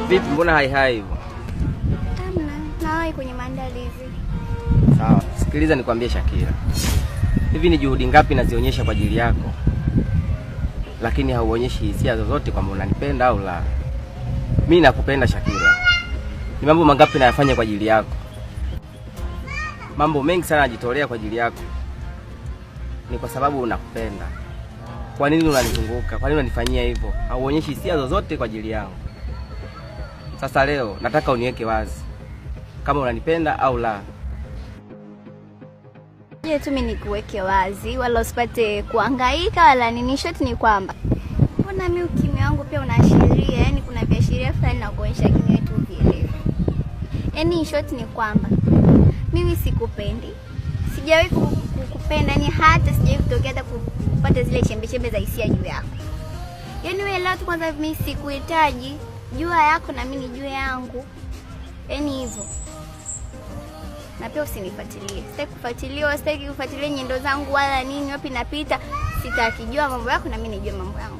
Vipi, mbona hai hivyo? Hamna, nawahi kwenye maandalizi. Sawa, sikiliza nikwambie Shakira. Hivi ni juhudi ngapi nazionyesha kwa ajili yako, lakini hauonyeshi hisia zozote kwamba unanipenda au la? Mimi nakupenda Shakira. Ni mambo mangapi nayafanya kwa ajili yako? Mambo mengi sana najitolea kwa ajili yako. Ni kwa sababu unakupenda. Kwa nini unanizunguka? Kwa nini unanifanyia hivyo? Hauonyeshi hisia zozote kwa ajili yangu. Sasa leo nataka uniweke wazi kama unanipenda au la. Je, tu mimi nikuweke wazi wala usipate kuhangaika wala nini. Shoti ni kwamba mbona mimi ukimya wangu pia unaashiria, yani kuna viashiria fulani na kuonyesha kimya tu vile. Yani shoti ni kwamba mimi sikupendi. Sijawahi kukupenda, yani hata sijawahi kutokea hata kupata zile chembe za hisia juu yako. Yani wewe leo tu kwanza mimi sikuhitaji, jua yako na mimi ni jua yangu. Yani hivyo. Na pia usinifuatilie. Sitaki kufuatiliwa, sitaki kufuatilia nyendo zangu wala nini, wapi napita. Sitakijua mambo yako na mimi nijue mambo yangu.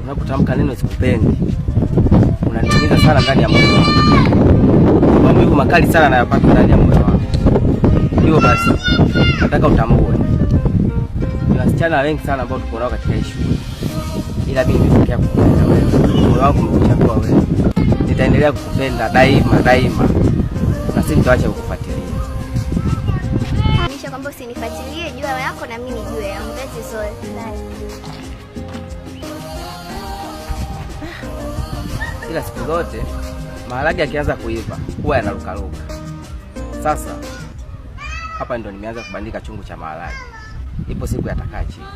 Unapotamka neno sikupendi, unanituliza sana ndani ya moyo wangu. Mambo yako makali sana nayapata ndani ya moyo wangu. Hiyo basi, nataka utambue. Ni wasichana wengi sana ambao tuko nao katika shule. Ila mimi nimepokea kukupenda wewe. Moyo wangu umekuchagua wewe. Nitaendelea kukupenda daima. Na sitaacha kukufuatilia. Anisha kwamba usinifuatilie, jua yako na mimi nijue yangu. That is all. Ila siku zote maharage akianza kuiva huwa yanarukaruka. Sasa hapa ndo nimeanza kubandika chungu cha maharage. Ipo siku yatakaa chini.